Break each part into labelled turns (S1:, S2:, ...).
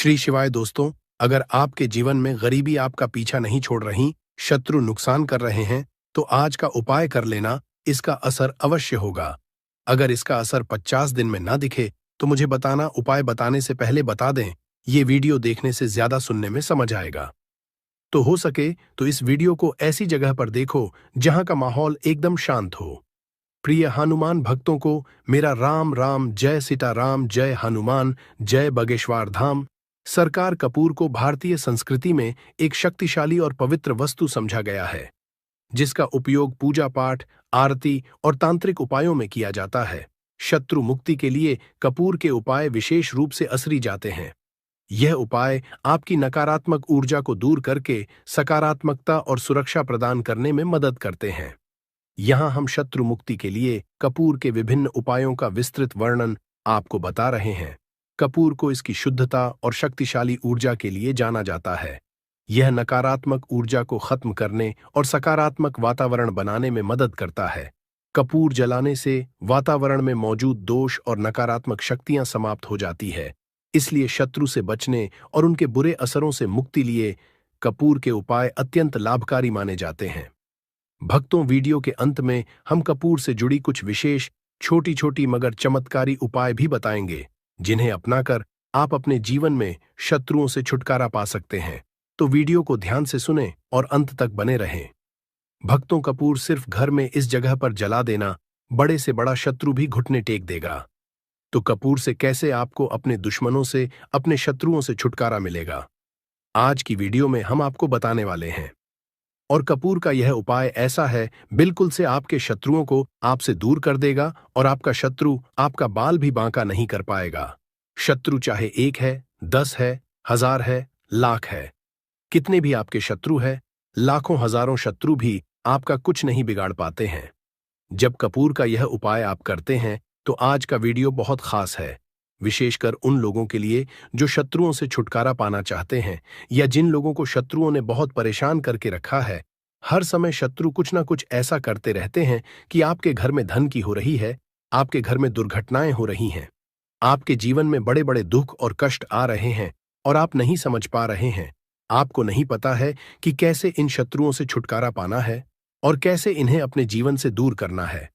S1: श्री शिवाय दोस्तों, अगर आपके जीवन में गरीबी आपका पीछा नहीं छोड़ रही, शत्रु नुकसान कर रहे हैं, तो आज का उपाय कर लेना, इसका असर अवश्य होगा। अगर इसका असर 50 दिन में ना दिखे, तो मुझे बताना। उपाय बताने से पहले बता दें, ये वीडियो देखने से ज्यादा सुनने में समझ आएगा। तो हो सके तो इस वीडियो को ऐसी जगह पर देखो जहां का माहौल एकदम शांत हो। प्रिय हनुमान भक्तों को मेरा राम राम, जय सीताराम, जय हनुमान, जय बगेश्वर धाम। सरकार कपूर को भारतीय संस्कृति में एक शक्तिशाली और पवित्र वस्तु समझा गया है, जिसका उपयोग पूजा पाठ, आरती और तांत्रिक उपायों में किया जाता है। शत्रु मुक्ति के लिए कपूर के उपाय विशेष रूप से असरी जाते हैं। यह उपाय आपकी नकारात्मक ऊर्जा को दूर करके सकारात्मकता और सुरक्षा प्रदान करने में मदद करते हैं। यहाँ हम शत्रु मुक्ति के लिए कपूर के विभिन्न उपायों का विस्तृत वर्णन आपको बता रहे हैं। कपूर को इसकी शुद्धता और शक्तिशाली ऊर्जा के लिए जाना जाता है। यह नकारात्मक ऊर्जा को खत्म करने और सकारात्मक वातावरण बनाने में मदद करता है। कपूर जलाने से वातावरण में मौजूद दोष और नकारात्मक शक्तियां समाप्त हो जाती है। इसलिए शत्रु से बचने और उनके बुरे असरों से मुक्ति लिए कपूर के उपाय अत्यंत लाभकारी माने जाते हैं। भक्तों, वीडियो के अंत में हम कपूर से जुड़ी कुछ विशेष छोटी छोटी मगर चमत्कारी उपाय भी बताएंगे, जिन्हें अपनाकर आप अपने जीवन में शत्रुओं से छुटकारा पा सकते हैं। तो वीडियो को ध्यान से सुनें और अंत तक बने रहें। भक्तों, कपूर सिर्फ घर में इस जगह पर जला देना, बड़े से बड़ा शत्रु भी घुटने टेक देगा। तो कपूर से कैसे आपको अपने दुश्मनों से, अपने शत्रुओं से छुटकारा मिलेगा, आज की वीडियो में हम आपको बताने वाले हैं। और कपूर का यह उपाय ऐसा है, बिल्कुल से आपके शत्रुओं को आपसे दूर कर देगा और आपका शत्रु आपका बाल भी बांका नहीं कर पाएगा। शत्रु चाहे 1 है, 10 है, 1000 है, लाख है, कितने भी आपके शत्रु है, लाखों हजारों शत्रु भी आपका कुछ नहीं बिगाड़ पाते हैं। जब कपूर का यह उपाय आप करते हैं, तो आज का वीडियो बहुत खास है, विशेषकर उन लोगों के लिए जो शत्रुओं से छुटकारा पाना चाहते हैं, या जिन लोगों को शत्रुओं ने बहुत परेशान करके रखा है। हर समय शत्रु कुछ ना कुछ ऐसा करते रहते हैं कि आपके घर में धन की हो रही है, आपके घर में दुर्घटनाएं हो रही हैं, आपके जीवन में बड़े बड़े दुख और कष्ट आ रहे हैं और आप नहीं समझ पा रहे हैं। आपको नहीं पता है कि कैसे इन शत्रुओं से छुटकारा पाना है और कैसे इन्हें अपने जीवन से दूर करना है।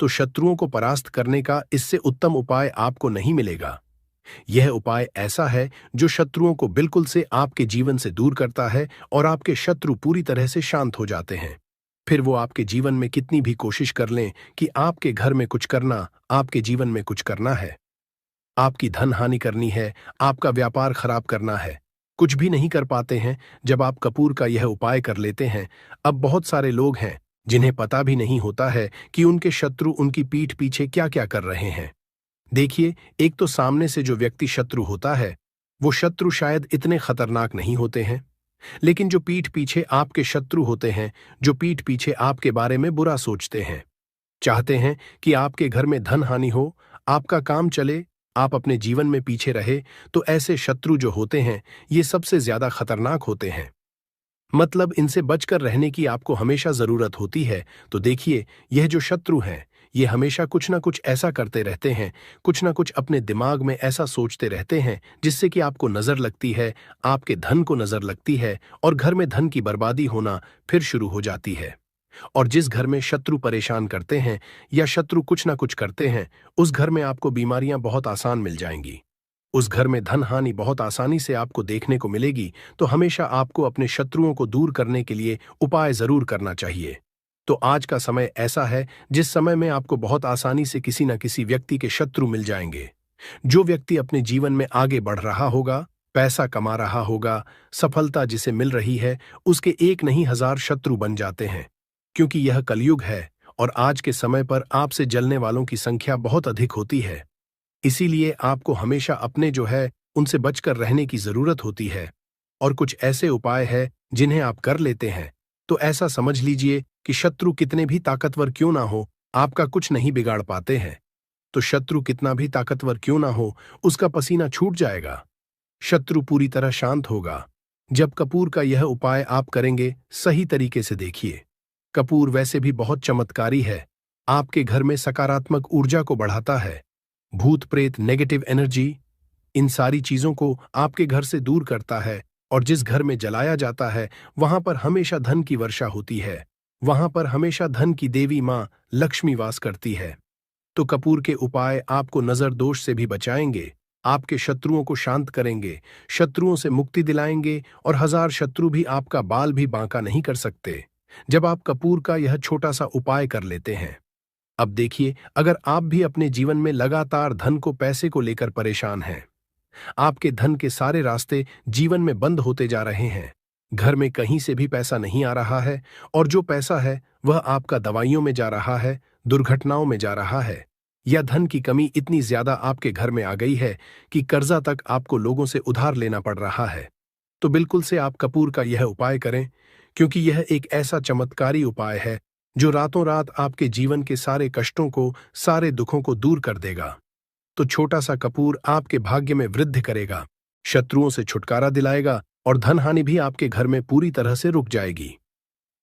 S1: तो शत्रुओं को परास्त करने का इससे उत्तम उपाय आपको नहीं मिलेगा। यह उपाय ऐसा है जो शत्रुओं को बिल्कुल से आपके जीवन से दूर करता है और आपके शत्रु पूरी तरह से शांत हो जाते हैं। फिर वो आपके जीवन में कितनी भी कोशिश कर लें कि आपके घर में कुछ करना, आपके जीवन में कुछ करना है, आपकी धन हानि करनी है, आपका व्यापार खराब करना है, कुछ भी नहीं कर पाते हैं जब आप कपूर का यह उपाय कर लेते हैं। अब बहुत सारे लोग हैं जिन्हें पता भी नहीं होता है कि उनके शत्रु उनकी पीठ पीछे क्या क्या कर रहे हैं। देखिए, एक तो सामने से जो व्यक्ति शत्रु होता है, वो शत्रु शायद इतने खतरनाक नहीं होते हैं, लेकिन जो पीठ पीछे आपके शत्रु होते हैं, जो पीठ पीछे आपके बारे में बुरा सोचते हैं, चाहते हैं कि आपके घर में धन हानि हो, आपका काम चले, आप अपने जीवन में पीछे रहे, तो ऐसे शत्रु जो होते हैं, ये सबसे ज्यादा खतरनाक होते हैं। मतलब इनसे बचकर रहने की आपको हमेशा जरूरत होती है। तो देखिए, यह जो शत्रु हैं, ये हमेशा कुछ ना कुछ ऐसा करते रहते हैं, कुछ ना कुछ अपने दिमाग में ऐसा सोचते रहते हैं, जिससे कि आपको नजर लगती है, आपके धन को नजर लगती है और घर में धन की बर्बादी होना फिर शुरू हो जाती है। और जिस घर में शत्रु परेशान करते हैं या शत्रु कुछ ना कुछ करते हैं, उस घर में आपको बीमारियां बहुत आसान मिल जाएंगी। उस घर में धन हानि बहुत आसानी से आपको देखने को मिलेगी। तो हमेशा आपको अपने शत्रुओं को दूर करने के लिए उपाय जरूर करना चाहिए। तो आज का समय ऐसा है जिस समय में आपको बहुत आसानी से किसी न किसी व्यक्ति के शत्रु मिल जाएंगे। जो व्यक्ति अपने जीवन में आगे बढ़ रहा होगा, पैसा कमा रहा होगा, सफलता जिसे मिल रही है, उसके 1 नहीं 1000 शत्रु बन जाते हैं। क्योंकि यह कलयुग है और आज के समय पर आपसे जलने वालों की संख्या बहुत अधिक होती है। इसीलिए आपको हमेशा अपने जो है उनसे बचकर रहने की जरूरत होती है। और कुछ ऐसे उपाय हैं जिन्हें आप कर लेते हैं, तो ऐसा समझ लीजिए कि शत्रु कितने भी ताकतवर क्यों ना हो, आपका कुछ नहीं बिगाड़ पाते हैं। तो शत्रु कितना भी ताकतवर क्यों ना हो, उसका पसीना छूट जाएगा, शत्रु पूरी तरह शांत होगा जब कपूर का यह उपाय आप करेंगे। सही तरीके से देखिए, कपूर वैसे भी बहुत चमत्कारी है, आपके घर में सकारात्मक ऊर्जा को बढ़ाता है। भूत प्रेत, नेगेटिव एनर्जी, इन सारी चीजों को आपके घर से दूर करता है और जिस घर में जलाया जाता है वहां पर हमेशा धन की वर्षा होती है। वहां पर हमेशा धन की देवी मां लक्ष्मी वास करती है। तो कपूर के उपाय आपको नजर दोष से भी बचाएंगे, आपके शत्रुओं को शांत करेंगे, शत्रुओं से मुक्ति दिलाएंगे और 1000 शत्रु भी आपका बाल भी बांका नहीं कर सकते जब आप कपूर का यह छोटा सा उपाय कर लेते हैं। अब देखिए, अगर आप भी अपने जीवन में लगातार धन को पैसे को लेकर परेशान हैं, आपके धन के सारे रास्ते जीवन में बंद होते जा रहे हैं, घर में कहीं से भी पैसा नहीं आ रहा है और जो पैसा है वह आपका दवाइयों में जा रहा है, दुर्घटनाओं में जा रहा है, या धन की कमी इतनी ज्यादा आपके घर में आ गई है कि कर्जा तक आपको लोगों से उधार लेना पड़ रहा है, तो बिल्कुल से आप कपूर का यह उपाय करें, क्योंकि यह एक ऐसा चमत्कारी उपाय है जो रातों रात आपके जीवन के सारे कष्टों को, सारे दुखों को दूर कर देगा। तो छोटा सा कपूर आपके भाग्य में वृद्धि करेगा, शत्रुओं से छुटकारा दिलाएगा और धन हानि भी आपके घर में पूरी तरह से रुक जाएगी।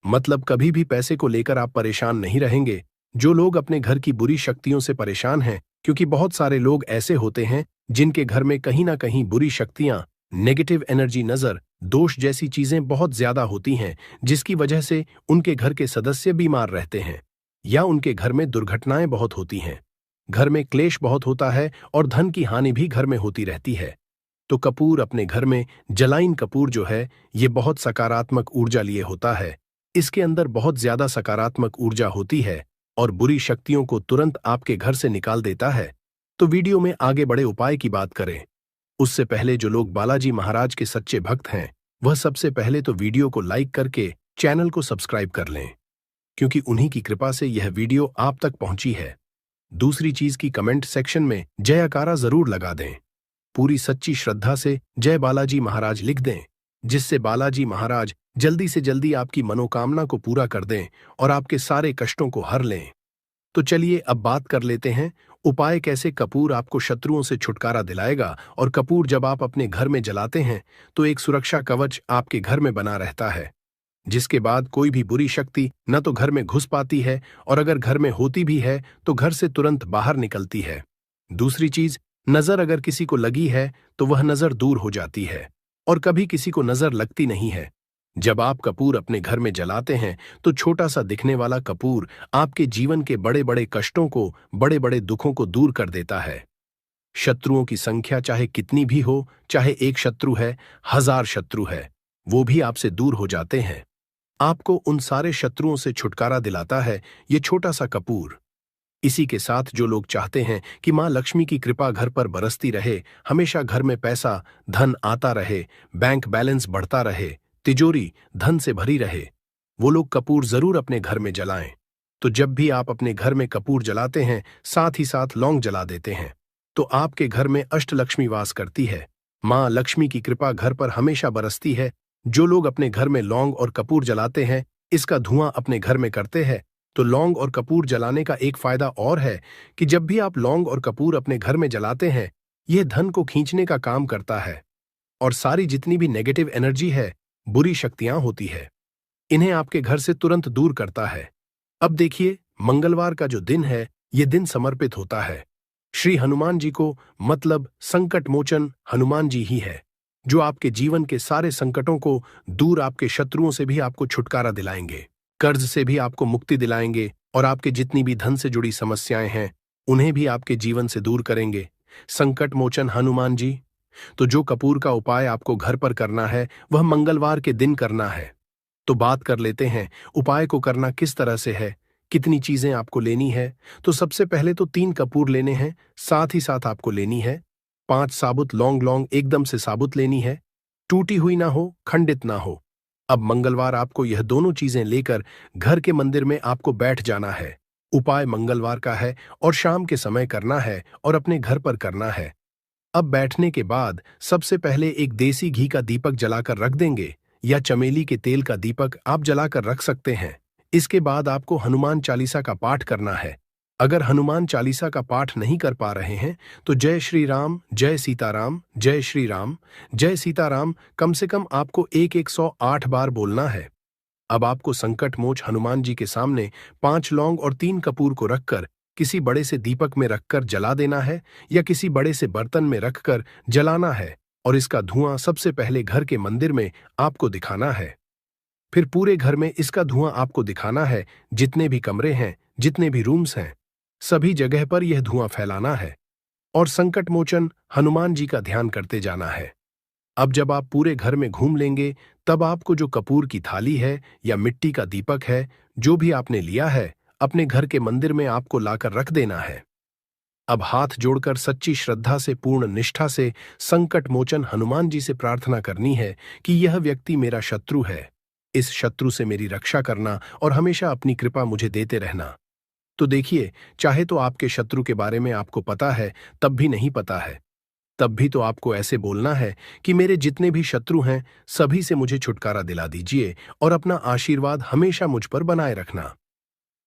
S1: मतलब कभी भी पैसे को लेकर आप परेशान नहीं रहेंगे। जो लोग अपने घर की बुरी शक्तियों से परेशान हैं, क्योंकि बहुत सारे लोग ऐसे होते हैं जिनके घर में कहीं ना कहीं बुरी शक्तियां, नेगेटिव एनर्जी, नजर दोष जैसी चीजें बहुत ज्यादा होती हैं, जिसकी वजह से उनके घर के सदस्य बीमार रहते हैं या उनके घर में दुर्घटनाएं बहुत होती हैं, घर में क्लेश बहुत होता है और धन की हानि भी घर में होती रहती है। तो कपूर अपने घर में, जलाइन कपूर जो है, ये बहुत सकारात्मक ऊर्जा लिए होता है। इसके अंदर बहुत ज्यादा सकारात्मक ऊर्जा होती है और बुरी शक्तियों को तुरंत आपके घर से निकाल देता है। तो वीडियो में आगे बड़े उपाय की बात करें उससे पहले जो लोग बालाजी महाराज के सच्चे भक्त हैं, वह सबसे पहले तो वीडियो को लाइक करके चैनल को सब्सक्राइब कर लें, क्योंकि उन्हीं की कृपा से यह वीडियो आप तक पहुंची है। दूसरी चीज की कमेंट सेक्शन में जयकारा जरूर लगा दें, पूरी सच्ची श्रद्धा से जय बालाजी महाराज लिख दें, जिससे बालाजी महाराज जल्दी से जल्दी आपकी मनोकामना को पूरा कर दें और आपके सारे कष्टों को हर लें। तो चलिए अब बात कर लेते हैं उपाय कैसे कपूर आपको शत्रुओं से छुटकारा दिलाएगा। और कपूर जब आप अपने घर में जलाते हैं तो एक सुरक्षा कवच आपके घर में बना रहता है, जिसके बाद कोई भी बुरी शक्ति न तो घर में घुस पाती है और अगर घर में होती भी है तो घर से तुरंत बाहर निकलती है। दूसरी चीज, नजर अगर किसी को लगी है तो वह नजर दूर हो जाती है और कभी किसी को नजर लगती नहीं है। जब आप कपूर अपने घर में जलाते हैं तो छोटा सा दिखने वाला कपूर आपके जीवन के बड़े बड़े कष्टों को, बड़े बड़े दुखों को दूर कर देता है। शत्रुओं की संख्या चाहे कितनी भी हो, चाहे एक शत्रु है, 1000 शत्रु है, वो भी आपसे दूर हो जाते हैं। आपको उन सारे शत्रुओं से छुटकारा दिलाता है ये छोटा सा कपूर। इसी के साथ जो लोग चाहते हैं कि मां लक्ष्मी की कृपा घर पर बरसती रहे, हमेशा घर में पैसा धन आता रहे, बैंक बैलेंस बढ़ता रहे, तिजोरी धन से भरी रहे, वो लोग कपूर जरूर अपने घर में जलाएं। तो जब भी आप अपने घर में कपूर जलाते हैं, साथ ही साथ लौंग जला देते हैं, तो आपके घर में अष्टलक्ष्मी वास करती है, मां लक्ष्मी की कृपा घर पर हमेशा बरसती है। जो लोग अपने घर में लौंग और कपूर जलाते हैं, इसका धुआं अपने घर में करते हैं, तो लौंग और कपूर जलाने का एक फायदा और है कि जब भी आप लौंग और कपूर अपने घर में जलाते हैं, यह धन को खींचने का काम करता है और सारी जितनी भी नेगेटिव एनर्जी है, बुरी शक्तियां होती है, इन्हें आपके घर से तुरंत दूर करता है। अब देखिए, मंगलवार का जो दिन है, यह दिन समर्पित होता है श्री हनुमान जी को, मतलब संकट मोचन हनुमान जी ही है, जो आपके जीवन के सारे संकटों को दूर, आपके शत्रुओं से भी आपको छुटकारा दिलाएंगे, कर्ज से भी आपको मुक्ति दिलाएंगे और आपके जितनी भी धन से जुड़ी समस्याएं हैं उन्हें भी आपके जीवन से दूर करेंगे। संकट मोचन हनुमान जी। तो जो कपूर का उपाय आपको घर पर करना है वह मंगलवार के दिन करना है। तो बात कर लेते हैं उपाय को करना किस तरह से है, कितनी चीजें आपको लेनी है। तो सबसे पहले तो 3 कपूर लेने हैं, साथ ही साथ आपको लेनी है 5 साबुत लौंग, लौंग एकदम से साबुत लेनी है, टूटी हुई ना हो, खंडित ना हो। अब मंगलवार आपको यह दोनों चीजें लेकर घर के मंदिर में आपको बैठ जाना है। उपाय मंगलवार का है और शाम के समय करना है और अपने घर पर करना है। अब बैठने के बाद सबसे पहले एक देसी घी का दीपक जलाकर रख देंगे या चमेली के तेल का दीपक आप जलाकर रख सकते हैं। इसके बाद आपको हनुमान चालीसा का पाठ करना है। अगर हनुमान चालीसा का पाठ नहीं कर पा रहे हैं तो जय श्री राम, जय सीताराम, जय श्री राम, जय सीताराम कम से कम आपको 108 बार बोलना है। अब आपको संकट मोच हनुमान जी के सामने 5 लौंग और 3 कपूर को रखकर किसी बड़े से दीपक में रखकर जला देना है या किसी बड़े से बर्तन में रखकर जलाना है, और इसका धुआं सबसे पहले घर के मंदिर में आपको दिखाना है। फिर पूरे घर में इसका धुआं आपको दिखाना है, जितने भी कमरे हैं, जितने भी रूम्स हैं, सभी जगह पर यह धुआं फैलाना है और संकट मोचन हनुमान जी का ध्यान करते जाना है। अब जब आप पूरे घर में घूम लेंगे, तब आपको जो कपूर की थाली है या मिट्टी का दीपक है, जो भी आपने लिया है, अपने घर के मंदिर में आपको लाकर रख देना है। अब हाथ जोड़कर सच्ची श्रद्धा से, पूर्ण निष्ठा से संकट मोचन हनुमान जी से प्रार्थना करनी है कि यह व्यक्ति मेरा शत्रु है, इस शत्रु से मेरी रक्षा करना और हमेशा अपनी कृपा मुझे देते रहना। तो देखिए, चाहे तो आपके शत्रु के बारे में आपको पता है, तब भी नहीं पता है, तब भी तो आपको ऐसे बोलना है कि मेरे जितने भी शत्रु हैं, सभी से मुझे छुटकारा दिला दीजिए और अपना आशीर्वाद हमेशा मुझ पर बनाए रखना।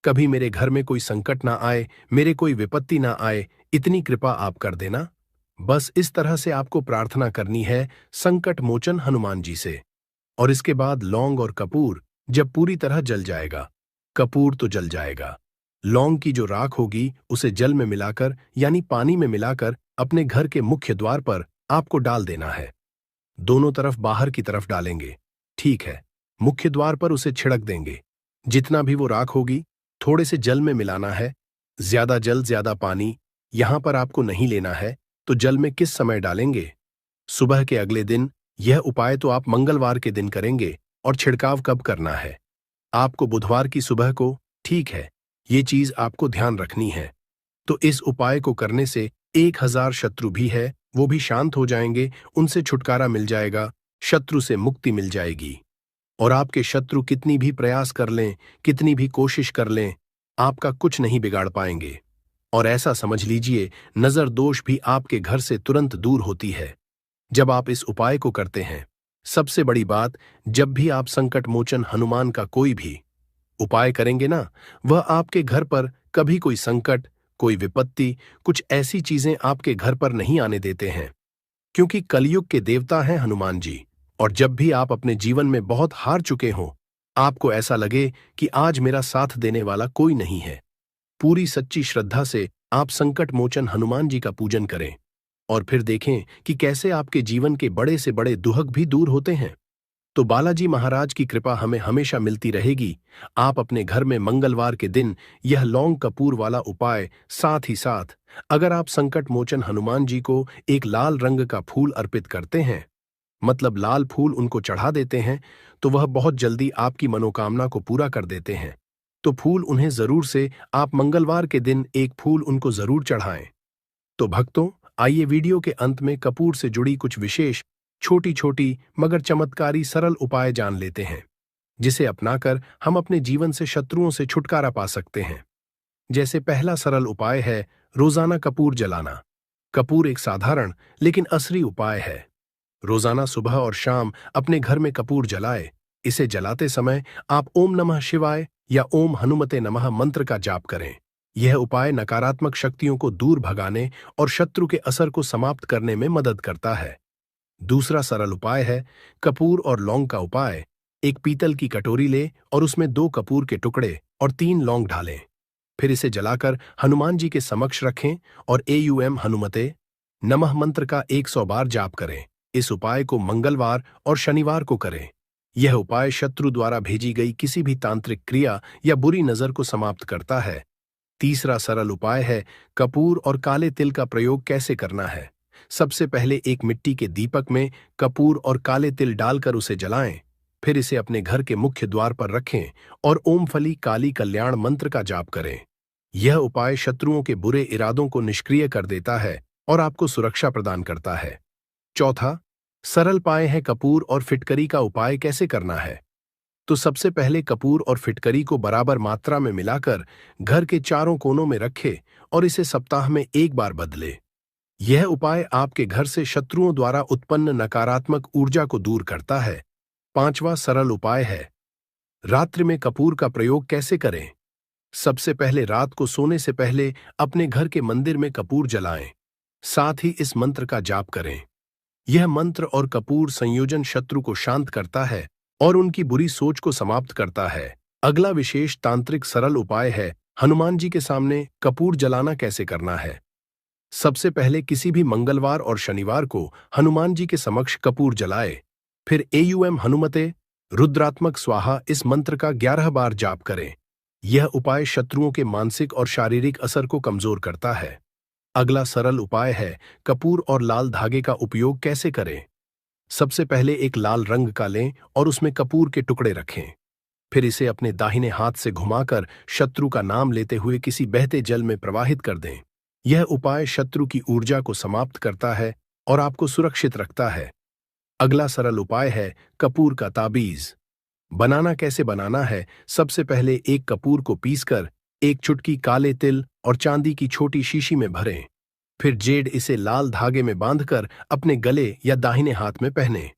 S1: कभी मेरे घर में कोई संकट ना आए, मेरे कोई विपत्ति ना आए, इतनी कृपा आप कर देना। बस इस तरह से आपको प्रार्थना करनी है संकट मोचन हनुमान जी से। और इसके बाद लौंग और कपूर जब पूरी तरह जल जाएगा, कपूर तो जल जाएगा, लौंग की जो राख होगी उसे जल में मिलाकर यानी पानी में मिलाकर अपने घर के मुख्य द्वार पर आपको डाल देना है। दोनों तरफ बाहर की तरफ डालेंगे, ठीक है। मुख्य द्वार पर उसे छिड़क देंगे। जितना भी वो राख होगी थोड़े से जल में मिलाना है, ज्यादा जल ज्यादा पानी यहां पर आपको नहीं लेना है। तो जल में किस समय डालेंगे? सुबह के अगले दिन। यह उपाय तो आप मंगलवार के दिन करेंगे। और छिड़काव कब करना है? आपको बुधवार की सुबह को, ठीक है। ये चीज आपको ध्यान रखनी है। तो इस उपाय को करने से 1000 शत्रु भी है वो भी शांत हो जाएंगे, उनसे छुटकारा मिल जाएगा, शत्रु से मुक्ति मिल जाएगी। और आपके शत्रु कितनी भी प्रयास कर लें, कितनी भी कोशिश कर लें, आपका कुछ नहीं बिगाड़ पाएंगे। और ऐसा समझ लीजिए, नजर दोष भी आपके घर से तुरंत दूर होती है जब आप इस उपाय को करते हैं। सबसे बड़ी बात, जब भी आप संकट मोचन हनुमान का कोई भी उपाय करेंगे ना, वह आपके घर पर कभी कोई संकट, कोई विपत्ति, कुछ ऐसी चीजें आपके घर पर नहीं आने देते हैं, क्योंकि कलयुग के देवता हैं हनुमान जी। और जब भी आप अपने जीवन में बहुत हार चुके हों, आपको ऐसा लगे कि आज मेरा साथ देने वाला कोई नहीं है, पूरी सच्ची श्रद्धा से आप संकट मोचन हनुमान जी का पूजन करें और फिर देखें कि कैसे आपके जीवन के बड़े से बड़े दुहक भी दूर होते हैं। तो बालाजी महाराज की कृपा हमें हमेशा मिलती रहेगी। आप अपने घर में मंगलवार के दिन यह लौंग कपूर वाला उपाय, साथ ही साथ अगर आप संकट मोचन हनुमान जी को एक लाल रंग का फूल अर्पित करते हैं, मतलब लाल फूल उनको चढ़ा देते हैं, तो वह बहुत जल्दी आपकी मनोकामना को पूरा कर देते हैं। तो फूल उन्हें जरूर से आप मंगलवार के दिन एक फूल उनको जरूर चढ़ाएं। तो भक्तों, आइए वीडियो के अंत में कपूर से जुड़ी कुछ विशेष छोटी छोटी मगर चमत्कारी सरल उपाय जान लेते हैं, जिसे अपनाकर हम अपने जीवन से शत्रुओं से छुटकारा पा सकते हैं। जैसे पहला सरल उपाय है रोजाना कपूर जलाना। कपूर एक साधारण लेकिन असली उपाय है। रोजाना सुबह और शाम अपने घर में कपूर जलाए। इसे जलाते समय आप ओम नमः शिवाय या ओम हनुमते नमः मंत्र का जाप करें। यह उपाय नकारात्मक शक्तियों को दूर भगाने और शत्रु के असर को समाप्त करने में मदद करता है। दूसरा सरल उपाय है कपूर और लौंग का उपाय। एक पीतल की कटोरी ले और उसमें 2 कपूर के टुकड़े और 3 लौंग डालें। फिर इसे जलाकर हनुमान जी के समक्ष रखें और एयूएम हनुमते नमः मंत्र का 100 बार जाप करें। इस उपाय को मंगलवार और शनिवार को करें। यह उपाय शत्रु द्वारा भेजी गई किसी भी तांत्रिक क्रिया या बुरी नजर को समाप्त करता है। तीसरा सरल उपाय है कपूर और काले तिल का प्रयोग कैसे करना है। सबसे पहले एक मिट्टी के दीपक में कपूर और काले तिल डालकर उसे जलाएं। फिर इसे अपने घर के मुख्य द्वार पर रखें और ओम फली काली कल्याण मंत्र का जाप करें। यह उपाय शत्रुओं के बुरे इरादों को निष्क्रिय कर देता है और आपको सुरक्षा प्रदान करता है। चौथा सरल उपाय है कपूर और फिटकरी का उपाय कैसे करना है। तो सबसे पहले कपूर और फिटकरी को बराबर मात्रा में मिलाकर घर के चारों कोनों में रखें और इसे सप्ताह में 1 बार बदले। यह उपाय आपके घर से शत्रुओं द्वारा उत्पन्न नकारात्मक ऊर्जा को दूर करता है। पांचवा सरल उपाय है रात्रि में कपूर का प्रयोग कैसे करें। सबसे पहले रात को सोने से पहले अपने घर के मंदिर में कपूर जलाएं। साथ ही इस मंत्र का जाप करें। यह मंत्र और कपूर संयोजन शत्रु को शांत करता है और उनकी बुरी सोच को समाप्त करता है। अगला विशेष तांत्रिक सरल उपाय है हनुमान जी के सामने कपूर जलाना कैसे करना है। सबसे पहले किसी भी मंगलवार और शनिवार को हनुमान जी के समक्ष कपूर जलाए। फिर एयुएम हनुमते रुद्रात्मक स्वाहा इस मंत्र का 11 बार जाप करें। यह उपाय शत्रुओं के मानसिक और शारीरिक असर को कमजोर करता है। अगला सरल उपाय है कपूर और लाल धागे का उपयोग कैसे करें। सबसे पहले एक लाल रंग का लें और उसमें कपूर के टुकड़े रखें। फिर इसे अपने दाहिने हाथ से घुमाकर शत्रु का नाम लेते हुए किसी बहते जल में प्रवाहित कर दें। यह उपाय शत्रु की ऊर्जा को समाप्त करता है और आपको सुरक्षित रखता है। अगला सरल उपाय है कपूर का ताबीज। बनाना कैसे बनाना है। सबसे पहले एक कपूर को पीसकर एक चुटकी काले तिल और चांदी की छोटी शीशी में भरें। फिर जेड इसे लाल धागे में बांधकर अपने गले या दाहिने हाथ में पहने।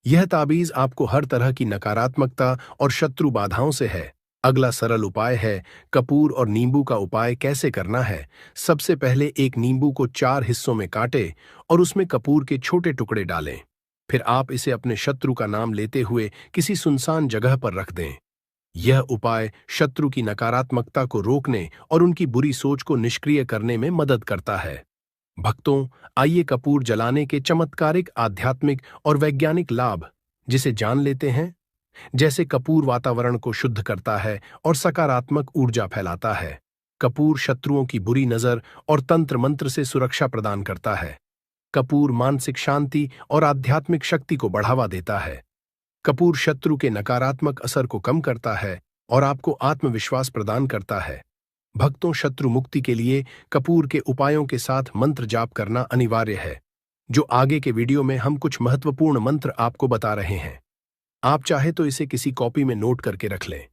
S1: यह ताबीज आपको हर तरह की नकारात्मकता और शत्रु बाधाओं से है। अगला सरल उपाय है कपूर और नींबू का उपाय कैसे करना है। सबसे पहले एक नींबू को 4 हिस्सों में काटें और उसमें कपूर के छोटे टुकड़े डालें। फिर आप इसे अपने शत्रु का नाम लेते हुए किसी सुनसान जगह पर रख दें। यह उपाय शत्रु की नकारात्मकता को रोकने और उनकी बुरी सोच को निष्क्रिय करने में मदद करता है। भक्तों, आइए कपूर जलाने के चमत्कारिक आध्यात्मिक और वैज्ञानिक लाभ जिसे जान लेते हैं। जैसे कपूर वातावरण को शुद्ध करता है और सकारात्मक ऊर्जा फैलाता है। कपूर शत्रुओं की बुरी नजर और तंत्र मंत्र से सुरक्षा प्रदान करता है। कपूर मानसिक शांति और आध्यात्मिक शक्ति को बढ़ावा देता है। कपूर शत्रु के नकारात्मक असर को कम करता है और आपको आत्मविश्वास प्रदान करता है। भक्तों, शत्रु मुक्ति के लिए कपूर के उपायों के साथ मंत्र जाप करना अनिवार्य है। जो आगे के वीडियो में हम कुछ महत्वपूर्ण मंत्र आपको बता रहे हैं। आप चाहे तो इसे किसी कॉपी में नोट करके रख लें।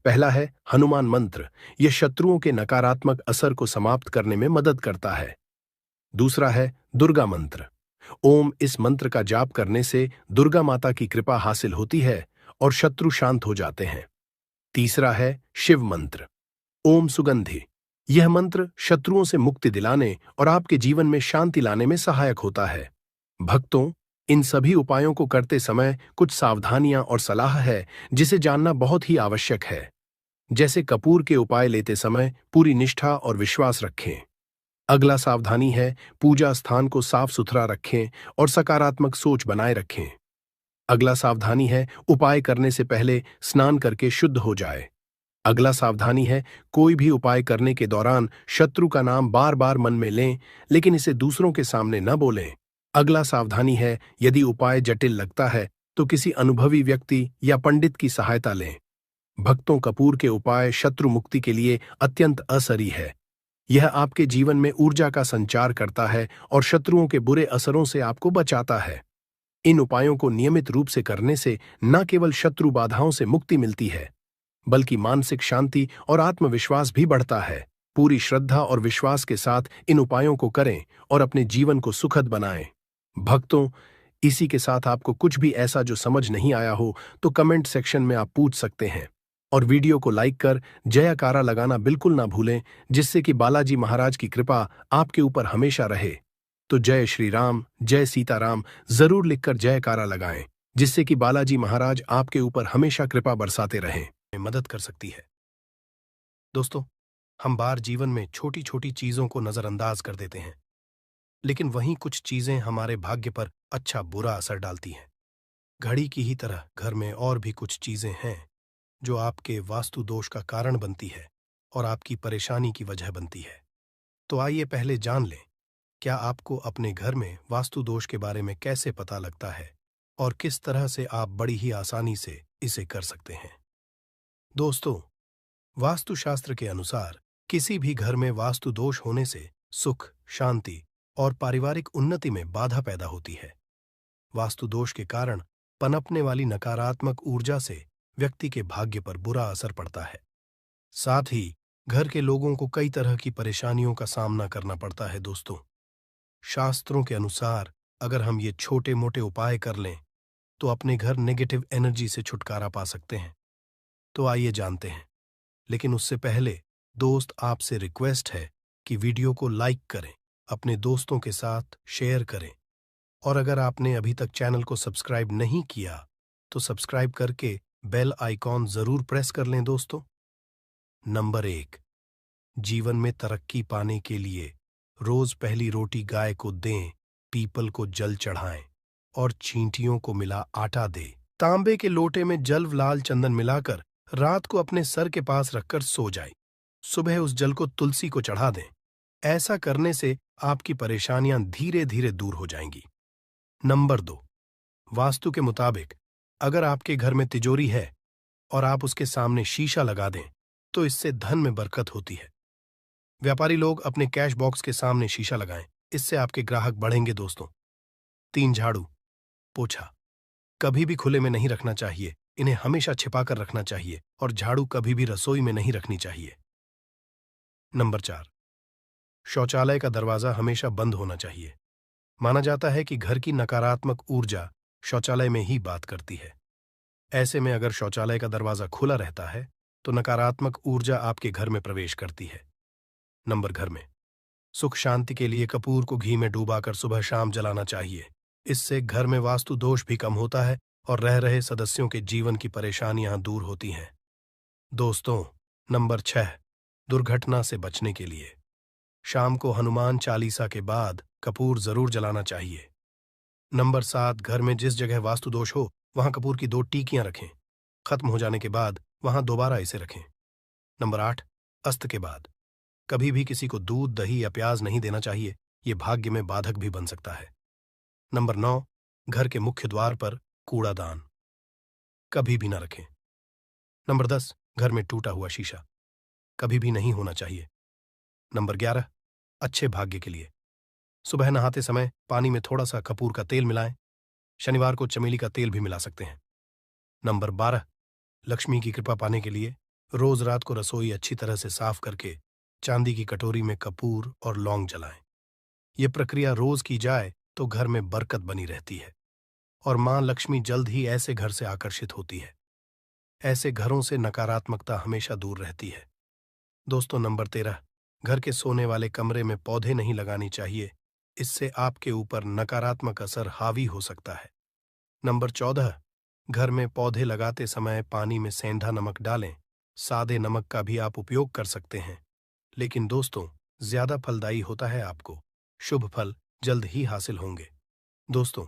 S1: पहला है हनुमान मंत्र। यह शत्रुओं के नकारात्मक असर को समाप्त करने में मदद करता है। दूसरा है दुर्गा मंत्र। ओम इस मंत्र का जाप करने से दुर्गा माता की कृपा हासिल होती है और शत्रु शांत हो जाते हैं। तीसरा है शिव मंत्र। ओम सुगंधि। यह मंत्र शत्रुओं से मुक्ति दिलाने और आपके जीवन में शांति लाने में सहायक होता है। भक्तों, इन सभी उपायों को करते समय कुछ सावधानियां और सलाह है जिसे जानना बहुत ही आवश्यक है। जैसे कपूर के उपाय लेते समय पूरी निष्ठा और विश्वास रखें। अगला सावधानी है पूजा स्थान को साफ सुथरा रखें और सकारात्मक सोच बनाए रखें। अगला सावधानी है उपाय करने से पहले स्नान करके शुद्ध हो जाए। अगला सावधानी है कोई भी उपाय करने के दौरान शत्रु का नाम बार बार मन में लें, लेकिन इसे दूसरों के सामने न बोलें। अगला सावधानी है यदि उपाय जटिल लगता है तो किसी अनुभवी व्यक्ति या पंडित की सहायता लें। भक्तों, कपूर के उपाय शत्रु मुक्ति के लिए अत्यंत असरी है। यह आपके जीवन में ऊर्जा का संचार करता है और शत्रुओं के बुरे असरों से आपको बचाता है। इन उपायों को नियमित रूप से करने से न केवल शत्रु बाधाओं से मुक्ति मिलती है, बल्कि मानसिक शांति और आत्मविश्वास भी बढ़ता है। पूरी श्रद्धा और विश्वास के साथ इन उपायों को करें और अपने जीवन को सुखद बनाएं। भक्तों, इसी के साथ आपको कुछ भी ऐसा जो समझ नहीं आया हो तो कमेंट सेक्शन में आप पूछ सकते हैं और वीडियो को लाइक कर जयकारा लगाना बिल्कुल ना भूलें, जिससे कि बालाजी महाराज की कृपा आपके ऊपर हमेशा रहे। तो जय श्री राम, जय सीताराम जरूर लिखकर जयकारा लगाएं, जिससे कि बालाजी महाराज आपके ऊपर हमेशा कृपा बरसाते रहें। मदद कर सकती है। दोस्तों, हम बार जीवन में छोटी छोटी चीजों को नजरअंदाज कर देते हैं, लेकिन वहीं कुछ चीजें हमारे भाग्य पर अच्छा बुरा असर डालती हैं। घड़ी की ही तरह घर में और भी कुछ चीजें हैं जो आपके वास्तु दोष का कारण बनती है और आपकी परेशानी की वजह बनती है। तो आइए पहले जान लें, क्या आपको अपने घर में वास्तु दोष के बारे में कैसे पता लगता है और किस तरह से आप बड़ी ही आसानी से इसे कर सकते हैं। दोस्तों, वास्तुशास्त्र के अनुसार किसी भी घर में वास्तु दोष होने से सुख, शांति और पारिवारिक उन्नति में बाधा पैदा होती है। वास्तु दोष के कारण पनपने वाली नकारात्मक ऊर्जा से व्यक्ति के भाग्य पर बुरा असर पड़ता है। साथ ही घर के लोगों को कई तरह की परेशानियों का सामना करना पड़ता है। दोस्तों, शास्त्रों के अनुसार अगर हम ये छोटे मोटे उपाय कर लें तो अपने घर नेगेटिव एनर्जी से छुटकारा पा सकते हैं। तो आइए जानते हैं, लेकिन उससे पहले दोस्त, आपसे रिक्वेस्ट है कि वीडियो को लाइक करें, अपने दोस्तों के साथ शेयर करें और अगर आपने अभी तक चैनल को सब्सक्राइब नहीं किया तो सब्सक्राइब करके बेल आइकॉन जरूर प्रेस कर लें। दोस्तों, नंबर 1, जीवन में तरक्की पाने के लिए रोज पहली रोटी गाय को दें, पीपल को जल चढ़ाएं और चींटियों को मिला आटा दे। तांबे के लोटे में जल लाल चंदन मिलाकर रात को अपने सर के पास रखकर सो जाए। सुबह उस जल को तुलसी को चढ़ा दें। ऐसा करने से आपकी परेशानियां धीरे धीरे दूर हो जाएंगी। नंबर 2, वास्तु के मुताबिक अगर आपके घर में तिजोरी है और आप उसके सामने शीशा लगा दें तो इससे धन में बरकत होती है। व्यापारी लोग अपने कैश बॉक्स के सामने शीशा लगाएं, इससे आपके ग्राहक बढ़ेंगे दोस्तों। 3, झाड़ू पोछा कभी भी खुले में नहीं रखना चाहिए, इन्हें हमेशा छिपाकर रखना चाहिए और झाड़ू कभी भी रसोई में नहीं रखनी चाहिए। नंबर 4, शौचालय का दरवाजा हमेशा बंद होना चाहिए। माना जाता है कि घर की नकारात्मक ऊर्जा शौचालय में ही बात करती है। ऐसे में अगर शौचालय का दरवाजा खुला रहता है तो नकारात्मक ऊर्जा आपके घर में प्रवेश करती है। नंबर घर में सुख शांति के लिए कपूर को घी में डूबाकर सुबह शाम जलाना चाहिए। इससे घर में वास्तु दोष भी कम होता है और रह रहे सदस्यों के जीवन की परेशानियां दूर होती हैं। दोस्तों, नंबर 6, दुर्घटना से बचने के लिए शाम को हनुमान चालीसा के बाद कपूर जरूर जलाना चाहिए। नंबर 7, घर में जिस जगह वास्तु दोष हो वहां कपूर की 2 टीकियां रखें। खत्म हो जाने के बाद वहां दोबारा इसे रखें। नंबर 8, अस्त के बाद कभी भी किसी को दूध, दही या प्याज नहीं देना चाहिए, यह भाग्य में बाधक भी बन सकता है। नंबर 9, घर के मुख्य द्वार पर कूड़ादान कभी भी न रखें। नंबर 10, घर में टूटा हुआ शीशा कभी भी नहीं होना चाहिए। नंबर 11, अच्छे भाग्य के लिए सुबह नहाते समय पानी में थोड़ा सा कपूर का तेल मिलाएं। शनिवार को चमेली का तेल भी मिला सकते हैं। नंबर 12, लक्ष्मी की कृपा पाने के लिए रोज रात को रसोई अच्छी तरह से साफ करके चांदी की कटोरी में कपूर और लौंग जलाएं। यह प्रक्रिया रोज की जाए तो घर में बरकत बनी रहती है और मां लक्ष्मी जल्द ही ऐसे घर से आकर्षित होती है। ऐसे घरों से नकारात्मकता हमेशा दूर रहती है। दोस्तों, नंबर 13, घर के सोने वाले कमरे में पौधे नहीं लगानी चाहिए, इससे आपके ऊपर नकारात्मक असर हावी हो सकता है। नंबर 14, घर में पौधे लगाते समय पानी में सेंधा नमक डालें। सादे नमक का भी आप उपयोग कर सकते हैं, लेकिन दोस्तों ज्यादा फलदायी होता है। आपको शुभ फल जल्द ही हासिल होंगे। दोस्तों,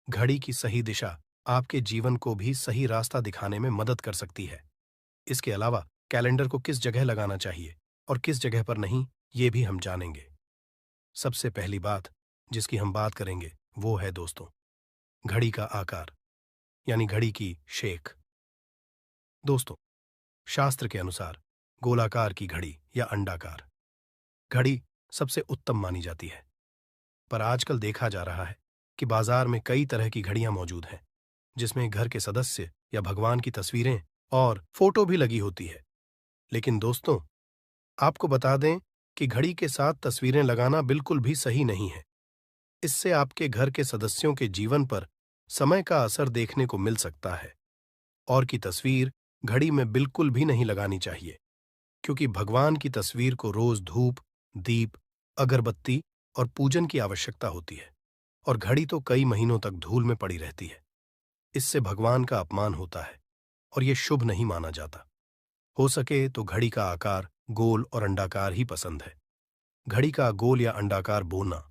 S1: घड़ी की सही दिशा आपके जीवन को भी सही रास्ता दिखाने में मदद कर सकती है। इसके अलावा कैलेंडर को किस जगह लगाना चाहिए और किस जगह पर नहीं, ये भी हम जानेंगे। सबसे पहली बात जिसकी हम बात करेंगे वो है दोस्तों घड़ी का आकार, यानी घड़ी की शेख। दोस्तों, शास्त्र के अनुसार गोलाकार की घड़ी या अंडाकार घड़ी सबसे उत्तम मानी जाती है, पर आजकल देखा जा रहा है कि बाजार में कई तरह की घड़ियां मौजूद हैं जिसमें घर के सदस्य या भगवान की तस्वीरें और फोटो भी लगी होती है। लेकिन दोस्तों, आपको बता दें कि घड़ी के साथ तस्वीरें लगाना बिल्कुल भी सही नहीं है। इससे आपके घर के सदस्यों के जीवन पर समय का असर देखने को मिल सकता है। और की तस्वीर घड़ी में बिल्कुल भी नहीं लगानी चाहिए, क्योंकि भगवान की तस्वीर को रोज धूप, दीप, अगरबत्ती और पूजन की आवश्यकता होती है और घड़ी तो कई महीनों तक धूल में पड़ी रहती है। इससे भगवान का अपमान होता है और यह शुभ नहीं माना जाता। हो सके तो घड़ी का आकार गोल और अंडाकार ही पसंद है। घड़ी का गोल या अंडाकार बोना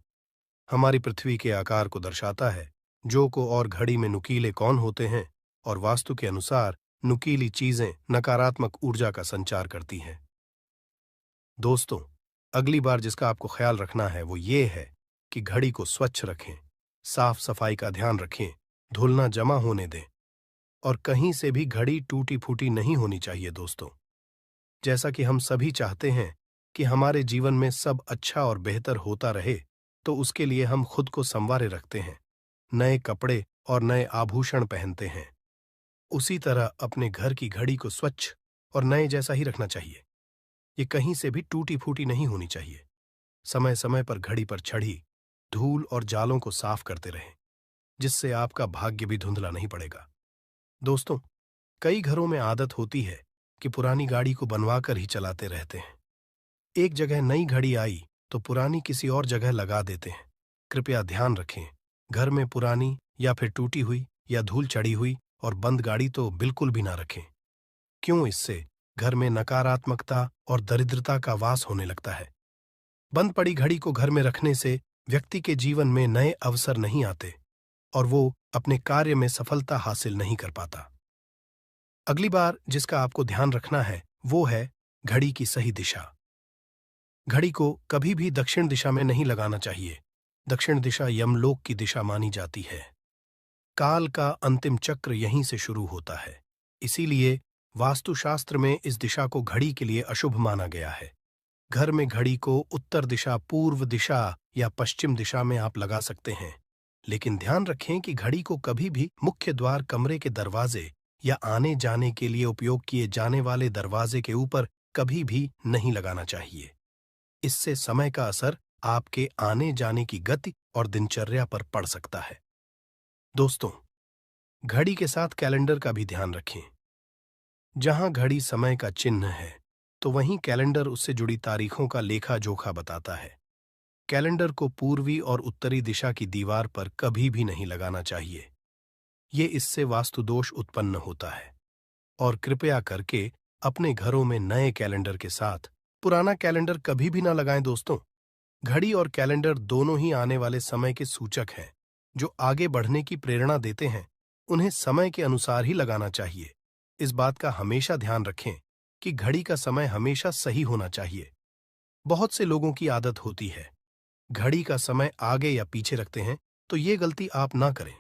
S1: हमारी पृथ्वी के आकार को दर्शाता है। जो को और घड़ी में नुकीले कौन होते हैं और वास्तु के अनुसार नुकीली चीजें नकारात्मक ऊर्जा का संचार करती हैं। दोस्तों, अगली बार जिसका आपको ख्याल रखना है वो ये है कि घड़ी को स्वच्छ रखें, साफ सफाई का ध्यान रखें, धूल ना जमा होने दें और कहीं से भी घड़ी टूटी फूटी नहीं होनी चाहिए। दोस्तों, जैसा कि हम सभी चाहते हैं कि हमारे जीवन में सब अच्छा और बेहतर होता रहे, तो उसके लिए हम खुद को संवारे रखते हैं, नए कपड़े और नए आभूषण पहनते हैं। उसी तरह अपने घर की घड़ी को स्वच्छ और नए जैसा ही रखना चाहिए। ये कहीं से भी टूटी फूटी नहीं होनी चाहिए। समय समय पर घड़ी पर चढ़ी धूल और जालों को साफ करते रहें, जिससे आपका भाग्य भी धुंधला नहीं पड़ेगा। दोस्तों, कई घरों में आदत होती है कि पुरानी गाड़ी को बनवा कर ही चलाते रहते हैं। एक जगह नई घड़ी आई तो पुरानी किसी और जगह लगा देते हैं। कृपया ध्यान रखें, घर में पुरानी या फिर टूटी हुई या धूल चढ़ी हुई और बंद गाड़ी तो बिल्कुल भी ना रखें। क्यों? इससे घर में नकारात्मकता और दरिद्रता का वास होने लगता है। बंद पड़ी घड़ी को घर में रखने से व्यक्ति के जीवन में नए अवसर नहीं आते और वो अपने कार्य में सफलता हासिल नहीं कर पाता। अगली बार जिसका आपको ध्यान रखना है वो है घड़ी की सही दिशा। घड़ी को कभी भी दक्षिण दिशा में नहीं लगाना चाहिए। दक्षिण दिशा यमलोक की दिशा मानी जाती है। काल का अंतिम चक्र यहीं से शुरू होता है। इसीलिए वास्तुशास्त्र में इस दिशा को घड़ी के लिए अशुभ माना गया है। घर में घड़ी को उत्तर दिशा, पूर्व दिशा या पश्चिम दिशा में आप लगा सकते हैं, लेकिन ध्यान रखें कि घड़ी को कभी भी मुख्य द्वार, कमरे के दरवाजे या आने जाने के लिए उपयोग किए जाने वाले दरवाजे के ऊपर कभी भी नहीं लगाना चाहिए। इससे समय का असर आपके आने जाने की गति और दिनचर्या पर पड़ सकता है। दोस्तों, घड़ी के साथ कैलेंडर का भी ध्यान रखें। जहां घड़ी समय का चिन्ह है, तो वहीं कैलेंडर उससे जुड़ी तारीखों का लेखा जोखा बताता है। कैलेंडर को पूर्वी और उत्तरी दिशा की दीवार पर कभी भी नहीं लगाना चाहिए। ये इससे वास्तुदोष उत्पन्न होता है। और कृपया करके अपने घरों में नए कैलेंडर के साथ पुराना कैलेंडर कभी भी ना लगाएं। दोस्तों, घड़ी और कैलेंडर दोनों ही आने वाले समय के सूचक हैं, जो आगे बढ़ने की प्रेरणा देते हैं। उन्हें समय के अनुसार ही लगाना चाहिए। इस बात का हमेशा ध्यान रखें कि घड़ी का समय हमेशा सही होना चाहिए। बहुत से लोगों की आदत होती है घड़ी का समय आगे या पीछे रखते हैं, तो ये गलती आप ना करें।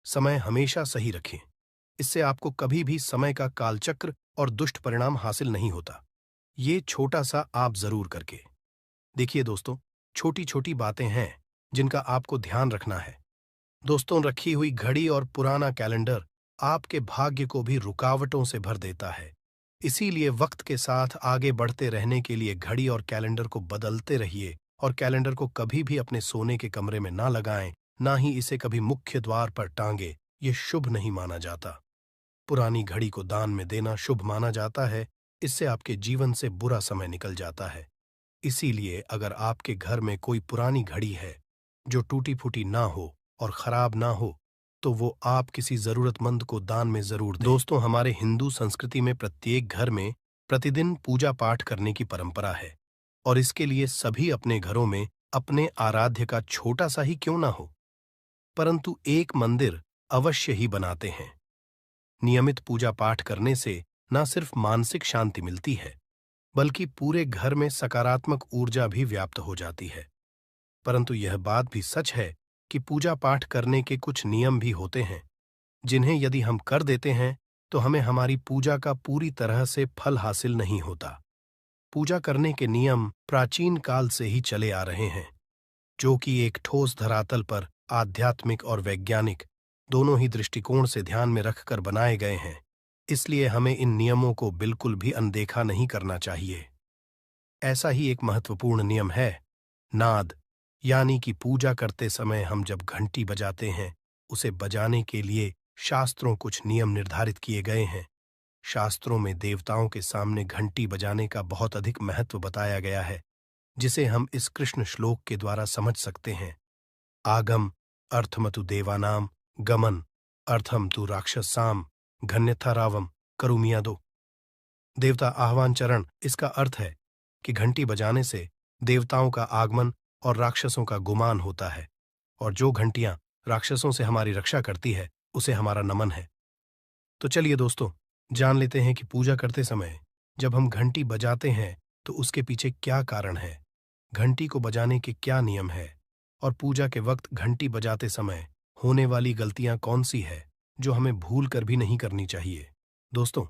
S1: समय हमेशा सही रखें। इससे आपको कभी भी समय का कालचक्र और दुष्ट परिणाम हासिल नहीं होता। ये छोटा सा आप जरूर करके देखिए। दोस्तों, छोटी छोटी बातें हैं जिनका आपको ध्यान रखना है। दोस्तों, रखी हुई घड़ी और पुराना कैलेंडर आपके भाग्य को भी रुकावटों से भर देता है। इसीलिए वक्त के साथ आगे बढ़ते रहने के लिए घड़ी और कैलेंडर को बदलते रहिए और कैलेंडर को कभी भी अपने सोने के कमरे में ना लगाएं, ना ही इसे कभी मुख्य द्वार पर टांगे। ये शुभ नहीं माना जाता। पुरानी घड़ी को दान में देना शुभ माना जाता है। इससे आपके जीवन से बुरा समय निकल जाता है। इसीलिए अगर आपके घर में कोई पुरानी घड़ी है जो टूटी फूटी ना हो और खराब ना हो, तो वो आप किसी जरूरतमंद को दान में जरूर दें। दोस्तों, हमारे हिंदू संस्कृति में प्रत्येक घर में प्रतिदिन पूजा पाठ करने की परंपरा है और इसके लिए सभी अपने घरों में अपने आराध्य का छोटा सा ही क्यों ना हो, परंतु एक मंदिर अवश्य ही बनाते हैं। नियमित पूजा पाठ करने से न सिर्फ मानसिक शांति मिलती है, बल्कि पूरे घर में सकारात्मक ऊर्जा भी व्याप्त हो जाती है। परंतु यह बात भी सच है कि पूजा पाठ करने के कुछ नियम भी होते हैं, जिन्हें यदि हम कर देते हैं तो हमें हमारी पूजा का पूरी तरह से फल हासिल नहीं होता। पूजा करने के नियम प्राचीन काल से ही चले आ रहे हैं, जो कि एक ठोस धरातल पर आध्यात्मिक और वैज्ञानिक दोनों ही दृष्टिकोण से ध्यान में रखकर बनाए गए हैं। इसलिए हमें इन नियमों को बिल्कुल भी अनदेखा नहीं करना चाहिए। ऐसा ही एक महत्वपूर्ण नियम है नाद, यानी कि पूजा करते समय हम जब घंटी बजाते हैं, उसे बजाने के लिए शास्त्रों कुछ नियम निर्धारित किए गए हैं। शास्त्रों में देवताओं के सामने घंटी बजाने का बहुत अधिक महत्व बताया गया है, जिसे हम इस कृष्ण श्लोक के द्वारा समझ सकते हैं। आगम अर्थमतु देवानाम गमन अर्थम तु राक्षसाम घन्यथा रावम करुमियादो। देवता आह्वान चरण, इसका अर्थ है कि घंटी बजाने से देवताओं का आगमन और राक्षसों का गुमान होता है, और जो घंटियां राक्षसों से हमारी रक्षा करती है उसे हमारा नमन है। तो चलिए दोस्तों, जान लेते हैं कि पूजा करते समय जब हम घंटी बजाते हैं तो उसके पीछे क्या कारण है, घंटी को बजाने के क्या नियम है, और पूजा के वक्त घंटी बजाते समय होने वाली गलतियां कौन सी है जो हमें भूल कर भी नहीं करनी चाहिए। दोस्तों,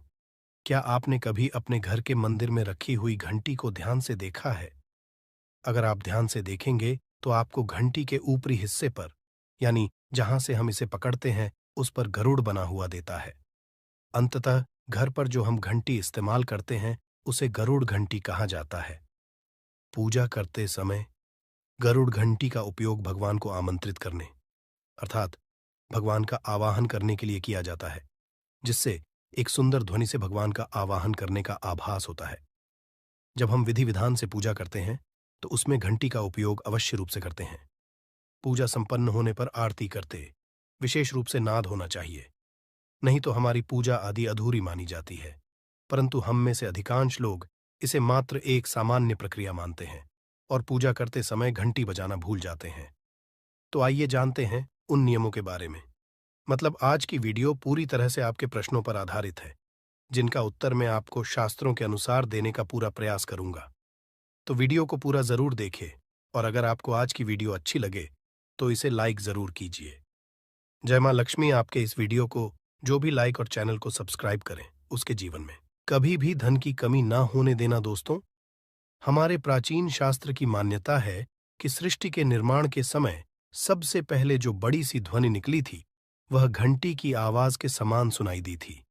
S1: क्या आपने कभी अपने घर के मंदिर में रखी हुई घंटी को ध्यान से देखा है? अगर आप ध्यान से देखेंगे तो आपको घंटी के ऊपरी हिस्से पर, यानी जहां से हम इसे पकड़ते हैं, उस पर गरुड़ बना हुआ देता है। अंततः घर पर जो हम घंटी इस्तेमाल करते हैं उसे गरुड़ घंटी कहा जाता है। पूजा करते समय गरुड़ घंटी का उपयोग भगवान को आमंत्रित करने, अर्थात भगवान का आवाहन करने के लिए किया जाता है, जिससे एक सुंदर ध्वनि से भगवान का आवाहन करने का आभास होता है। जब हम विधि विधान से पूजा करते हैं तो उसमें घंटी का उपयोग अवश्य रूप से करते हैं। पूजा संपन्न होने पर आरती करते विशेष रूप से नाद होना चाहिए, नहीं तो हमारी पूजा आदि अधूरी मानी जाती है। परंतु हम में से अधिकांश लोग इसे मात्र एक सामान्य प्रक्रिया मानते हैं और पूजा करते समय घंटी बजाना भूल जाते हैं। तो आइए जानते हैं उन नियमों के बारे में। मतलब आज की वीडियो पूरी तरह से आपके प्रश्नों पर आधारित है, जिनका उत्तर मैं आपको शास्त्रों के अनुसार देने का पूरा प्रयास करूंगा। तो वीडियो को पूरा जरूर देखें और अगर आपको आज की वीडियो अच्छी लगे तो इसे लाइक जरूर कीजिए। जय मां लक्ष्मी आपके इस वीडियो को जो भी लाइक और चैनल को सब्सक्राइब करें उसके जीवन में कभी भी धन की कमी ना होने देना। दोस्तों, हमारे प्राचीन शास्त्र की मान्यता है कि सृष्टि के निर्माण के समय सबसे पहले जो बड़ी सी ध्वनि निकली थी वह घंटी की आवाज के समान सुनाई दी थी।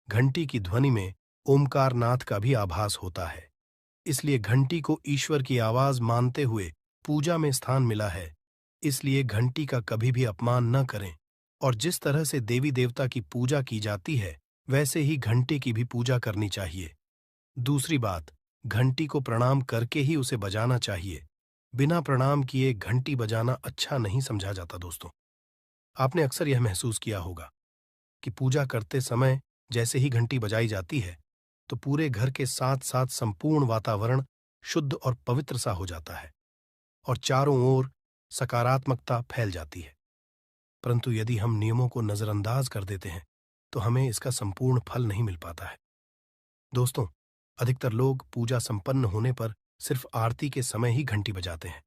S1: घंटी की ध्वनि में ओमकार नाथ का भी आभास होता है, इसलिए घंटी को ईश्वर की आवाज मानते हुए पूजा में स्थान मिला है। इसलिए घंटी का कभी भी अपमान न करें और जिस तरह से देवी देवता की पूजा की जाती है वैसे ही घंटे की भी पूजा करनी चाहिए। दूसरी बात, घंटी को प्रणाम करके ही उसे बजाना चाहिए। बिना प्रणाम किए घंटी बजाना अच्छा नहीं समझा जाता। दोस्तों, आपने अक्सर यह महसूस किया होगा कि पूजा करते समय जैसे ही घंटी बजाई जाती है तो पूरे घर के साथ साथ संपूर्ण वातावरण शुद्ध और पवित्र सा हो जाता है और चारों ओर सकारात्मकता फैल जाती है। परंतु यदि हम नियमों को नजरअंदाज कर देते हैं तो हमें इसका संपूर्ण फल नहीं मिल पाता है। दोस्तों, अधिकतर लोग पूजा संपन्न होने पर सिर्फ आरती के समय ही घंटी बजाते हैं,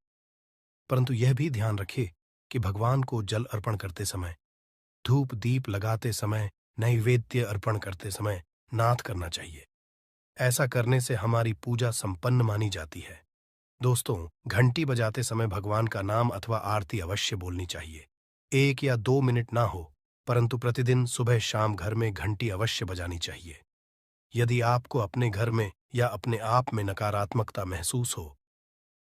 S1: परंतु यह भी ध्यान रखें कि भगवान को जल अर्पण करते समय, धूप दीप लगाते समय, नैवेद्य अर्पण करते समय नाद करना चाहिए। ऐसा करने से हमारी पूजा संपन्न मानी जाती है। दोस्तों, घंटी बजाते समय भगवान का नाम अथवा आरती अवश्य बोलनी चाहिए। 1 या 2 मिनट ना हो, परंतु प्रतिदिन सुबह शाम घर में घंटी अवश्य बजानी चाहिए। यदि आपको अपने घर में या अपने आप में नकारात्मकता महसूस हो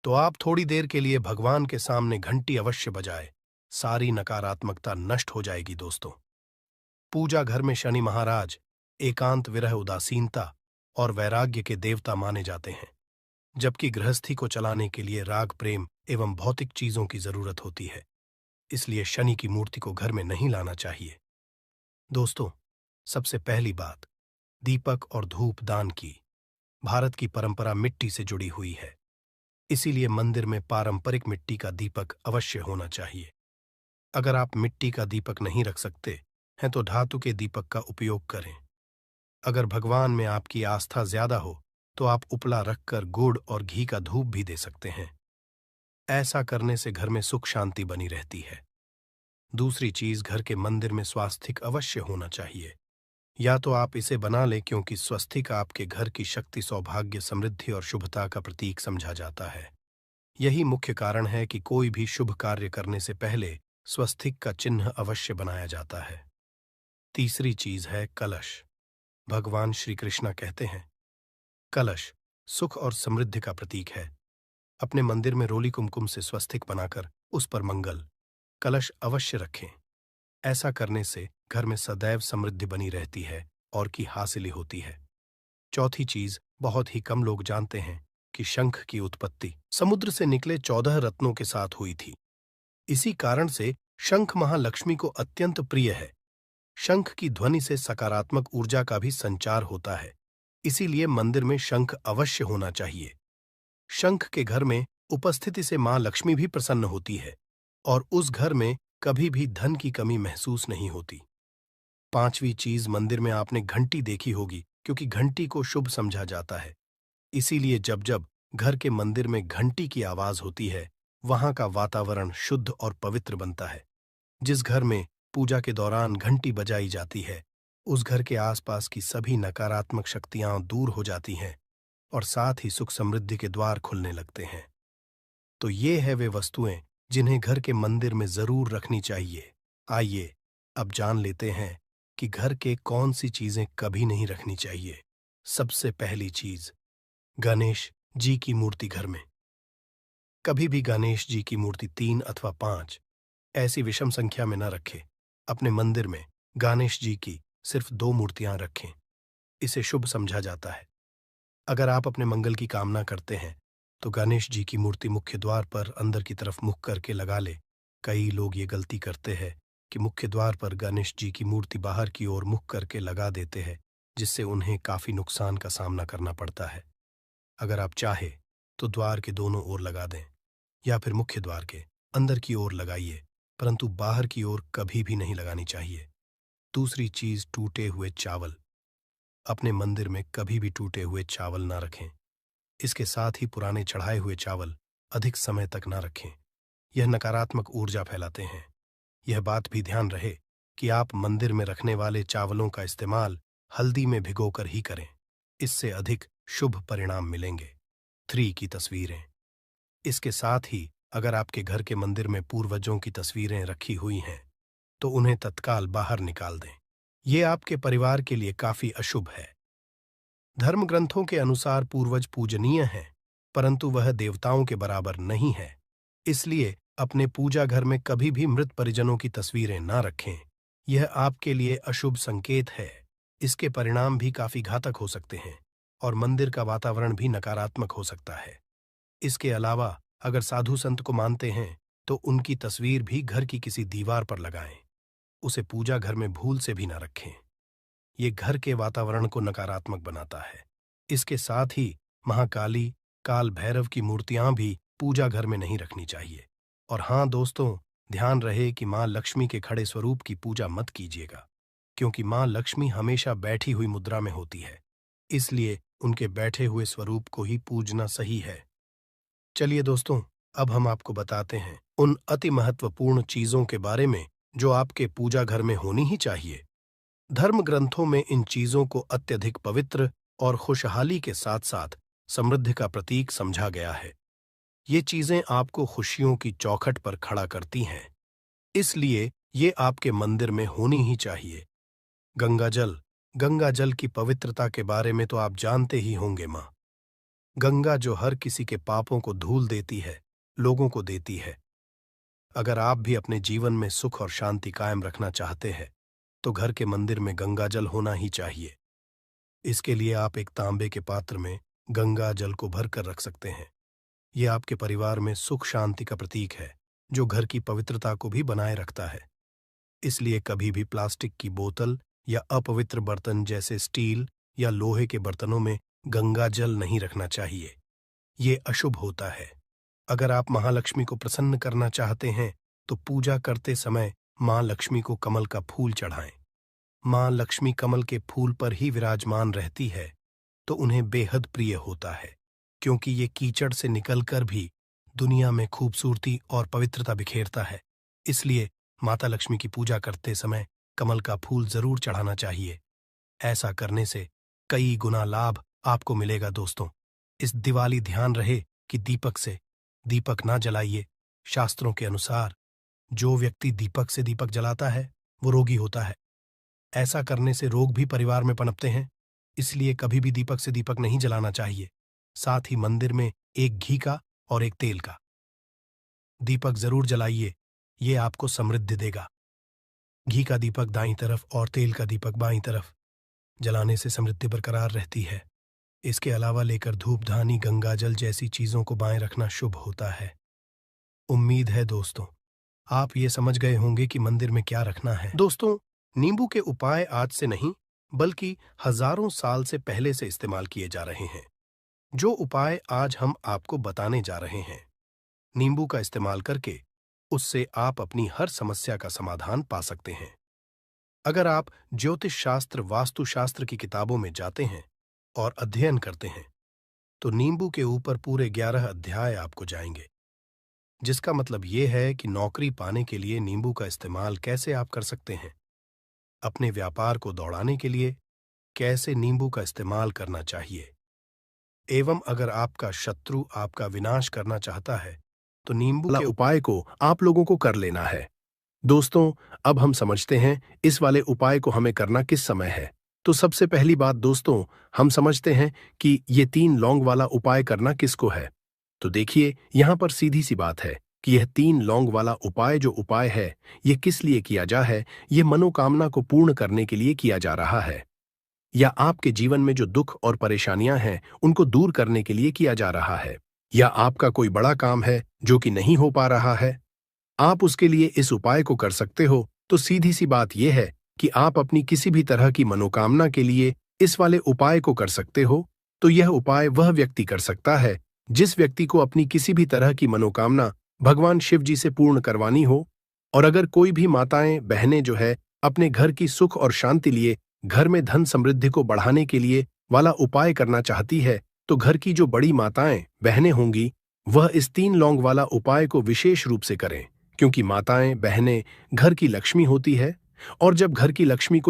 S1: तो आप थोड़ी देर के लिए भगवान के सामने घंटी अवश्य बजाए, सारी नकारात्मकता नष्ट हो जाएगी। दोस्तों, पूजा घर में शनि महाराज एकांत, विरह, उदासीनता और वैराग्य के देवता माने जाते हैं, जबकि गृहस्थी को चलाने के लिए राग, प्रेम एवं भौतिक चीजों की जरूरत होती है। इसलिए शनि की मूर्ति को घर में नहीं लाना चाहिए। दोस्तों, सबसे पहली बात, दीपक और धूप दान की। भारत की परंपरा मिट्टी से जुड़ी हुई है, इसीलिए मंदिर में पारंपरिक मिट्टी का दीपक अवश्य होना चाहिए। अगर आप मिट्टी का दीपक नहीं रख सकते हैं तो धातु के दीपक का उपयोग करें। अगर भगवान में आपकी आस्था ज्यादा हो तो आप उपला रखकर गुड़ और घी का धूप भी दे सकते हैं। ऐसा करने से घर में सुख शांति बनी रहती है। दूसरी चीज, घर के मंदिर में स्वास्तिक अवश्य होना चाहिए। या तो आप इसे बना लें, क्योंकि स्वस्तिक आपके घर की शक्ति, सौभाग्य, समृद्धि और शुभता का प्रतीक समझा जाता है। यही मुख्य कारण है कि कोई भी शुभ कार्य करने से पहले स्वस्तिक का चिन्ह अवश्य बनाया जाता है। तीसरी चीज है कलश। भगवान श्री कृष्ण कहते हैं, कलश सुख और समृद्धि का प्रतीक है। अपने मंदिर में रोली कुमकुम से स्वस्तिक बनाकर उस पर मंगल कलश अवश्य रखें। ऐसा करने से घर में सदैव समृद्धि बनी रहती है और की हासिली होती है। चौथी चीज, बहुत ही कम लोग जानते हैं कि शंख की उत्पत्ति समुद्र से निकले 14 रत्नों के साथ हुई थी। इसी कारण से शंख महालक्ष्मी को अत्यंत प्रिय है। शंख की ध्वनि से सकारात्मक ऊर्जा का भी संचार होता है, इसीलिए मंदिर में शंख अवश्य होना चाहिए। शंख के घर में उपस्थिति से मां लक्ष्मी भी प्रसन्न होती है और उस घर में कभी भी धन की कमी महसूस नहीं होती। पांचवी चीज, मंदिर में आपने घंटी देखी होगी, क्योंकि घंटी को शुभ समझा जाता है। इसीलिए जब जब घर के मंदिर में घंटी की आवाज होती है वहां का वातावरण शुद्ध और पवित्र बनता है। जिस घर में पूजा के दौरान घंटी बजाई जाती है उस घर के आसपास की सभी नकारात्मक शक्तियां दूर हो जाती हैं और साथ ही सुख समृद्धि के द्वार खुलने लगते हैं। तो ये है वे वस्तुएं जिन्हें घर के मंदिर में जरूर रखनी चाहिए। आइए अब जान लेते हैं कि घर के कौन सी चीजें कभी नहीं रखनी चाहिए। सबसे पहली चीज, गणेश जी की मूर्ति घर में। कभी भी गणेश जी की मूर्ति 3 अथवा 5 ऐसी विषम संख्या में न रखें। अपने मंदिर में गणेश जी की सिर्फ 2 मूर्तियां रखें, इसे शुभ समझा जाता है। अगर आप अपने मंगल की कामना करते हैं तो गणेश जी की मूर्ति मुख्य द्वार पर अंदर की तरफ मुख करके लगा ले। कई लोग ये गलती करते हैं कि मुख्य द्वार पर गणेश जी की मूर्ति बाहर की ओर मुख करके लगा देते हैं, जिससे उन्हें काफी नुकसान का सामना करना पड़ता है। अगर आप चाहे तो द्वार के दोनों ओर लगा दें या फिर मुख्य द्वार के अंदर की ओर लगाइए, परंतु बाहर की ओर कभी भी नहीं लगानी चाहिए। दूसरी चीज, टूटे हुए चावल। अपने मंदिर में कभी भी टूटे हुए चावल ना रखें। इसके साथ ही पुराने चढ़ाए हुए चावल अधिक समय तक ना रखें। यह नकारात्मक ऊर्जा फैलाते हैं। यह बात भी ध्यान रहे कि आप मंदिर में रखने वाले चावलों का इस्तेमाल हल्दी में भिगोकर ही करें। इससे अधिक शुभ परिणाम मिलेंगे। 3 की तस्वीरें। इसके साथ ही अगर आपके घर के मंदिर में पूर्वजों की तस्वीरें रखी हुई हैं, तो उन्हें तत्काल बाहर निकाल दें। ये आपके परिवार के लिए काफी अशुभ है। धर्म ग्रंथों के अनुसार पूर्वज पूजनीय हैं, परंतु वह देवताओं के बराबर नहीं है। इसलिए अपने पूजा घर में कभी भी मृत परिजनों की तस्वीरें ना रखें। यह आपके लिए अशुभ संकेत है। इसके परिणाम भी काफी घातक हो सकते हैं और मंदिर का वातावरण भी नकारात्मक हो सकता है। इसके अलावा अगर साधु संत को मानते हैं तो उनकी तस्वीर भी घर की किसी दीवार पर लगाएं। उसे पूजा घर में भूल से भी ना रखें। ये घर के वातावरण को नकारात्मक बनाता है। इसके साथ ही महाकाली, काल भैरव की मूर्तियां भी पूजा घर में नहीं रखनी चाहिए। और हाँ दोस्तों, ध्यान रहे कि मां लक्ष्मी के खड़े स्वरूप की पूजा मत कीजिएगा, क्योंकि मां लक्ष्मी हमेशा बैठी हुई मुद्रा में होती है। इसलिए उनके बैठे हुए स्वरूप को ही पूजना सही है। चलिए दोस्तों, अब हम आपको बताते हैं उन अति महत्वपूर्ण चीजों के बारे में जो आपके पूजा घर में होनी ही चाहिए। धर्म ग्रंथों में इन चीजों को अत्यधिक पवित्र और खुशहाली के साथ साथ समृद्धि का प्रतीक समझा गया है। ये चीजें आपको खुशियों की चौखट पर खड़ा करती हैं, इसलिए ये आपके मंदिर में होनी ही चाहिए। गंगा जल की पवित्रता के बारे में तो आप जानते ही होंगे। मां गंगा जो हर किसी के पापों को धूल देती है, लोगों को देती है। अगर आप भी अपने जीवन में सुख और शांति कायम रखना चाहते हैं तो घर के मंदिर में गंगा जल होना ही चाहिए। इसके लिए आप एक तांबे के पात्र में गंगा जल को भर कर रख सकते हैं। यह आपके परिवार में सुख शांति का प्रतीक है, जो घर की पवित्रता को भी बनाए रखता है। इसलिए कभी भी प्लास्टिक की बोतल या अपवित्र बर्तन जैसे स्टील या लोहे के बर्तनों में गंगा जल नहीं रखना चाहिए। ये अशुभ होता है। अगर आप महालक्ष्मी को प्रसन्न करना चाहते हैं तो पूजा करते समय मां लक्ष्मी को कमल का फूल चढ़ाएं। मां लक्ष्मी कमल के फूल पर ही विराजमान रहती है, तो उन्हें बेहद प्रिय होता है, क्योंकि ये कीचड़ से निकलकर भी दुनिया में खूबसूरती और पवित्रता बिखेरता है। इसलिए माता लक्ष्मी की पूजा करते समय कमल का फूल जरूर चढ़ाना चाहिए। ऐसा करने से कई गुना लाभ आपको मिलेगा दोस्तों। इस दिवाली ध्यान रहे कि दीपक से दीपक ना जलाइए। शास्त्रों के अनुसार जो व्यक्ति दीपक से दीपक जलाता है वो रोगी होता है। ऐसा करने से रोग भी परिवार में पनपते हैं। इसलिए कभी भी दीपक से दीपक नहीं जलाना चाहिए। साथ ही मंदिर में एक घी का और एक तेल का दीपक जरूर जलाइए। ये आपको समृद्धि देगा। घी का दीपक दाईं तरफ और तेल का दीपक बाईं तरफ जलाने से समृद्धि बरकरार रहती है। इसके अलावा लेकर धूप धानी गंगा जल जैसी चीजों को बाएं रखना शुभ होता है। उम्मीद है दोस्तों आप ये समझ गए होंगे कि मंदिर में क्या रखना है। दोस्तों, नींबू के उपाय आज से नहीं बल्कि हजारों साल से पहले से इस्तेमाल किए जा रहे हैं। जो उपाय आज हम आपको बताने जा रहे हैं, नींबू का इस्तेमाल करके उससे आप अपनी हर समस्या का समाधान पा सकते हैं। अगर आप ज्योतिष शास्त्र, वास्तु शास्त्र की किताबों में जाते हैं और अध्ययन करते हैं तो नींबू के ऊपर पूरे 11 अध्याय आपको जाएंगे, जिसका मतलब यह है कि नौकरी पाने के लिए नींबू का इस्तेमाल कैसे आप कर सकते हैं, अपने व्यापार को दौड़ाने के लिए कैसे नींबू का इस्तेमाल करना चाहिए, एवं अगर आपका शत्रु आपका विनाश करना चाहता है तो नींबू के उपाय को आप लोगों को कर लेना है। दोस्तों, अब हम समझते हैं इस वाले उपाय को हमें करना किस समय है। तो सबसे पहली बात दोस्तों, हम समझते हैं कि ये 3 लौंग वाला उपाय करना किसको है। तो देखिए, यहां पर सीधी सी बात है कि यह 3 लौंग वाला उपाय जो उपाय है, ये किस लिए किया जा है। ये मनोकामना को पूर्ण करने के लिए किया जा रहा है, या आपके जीवन में जो दुख और परेशानियां हैं उनको दूर करने के लिए किया जा रहा है, या आपका कोई बड़ा काम है जो कि नहीं हो पा रहा है, आप उसके लिए इस उपाय को कर सकते हो। तो सीधी सी बात यह है कि आप अपनी किसी भी तरह की मनोकामना के लिए इस वाले उपाय को कर सकते हो, तो यह उपाय वह व्यक्ति कर सकता है जिस व्यक्ति को अपनी किसी भी तरह की मनोकामना भगवान शिव जी से पूर्ण करवानी हो। और अगर कोई भी माताएं बहनें जो है अपने घर की सुख और शांति लिए घर में धन समृद्धि को बढ़ाने के लिए वाला उपाय करना चाहती है, तो घर की जो बड़ी माताएं बहनें होंगी वह इस 3 लौंग वाला उपाय को विशेष रूप से करें, क्योंकि माताएं बहनें घर की लक्ष्मी होती है, और जब घर की लक्ष्मी को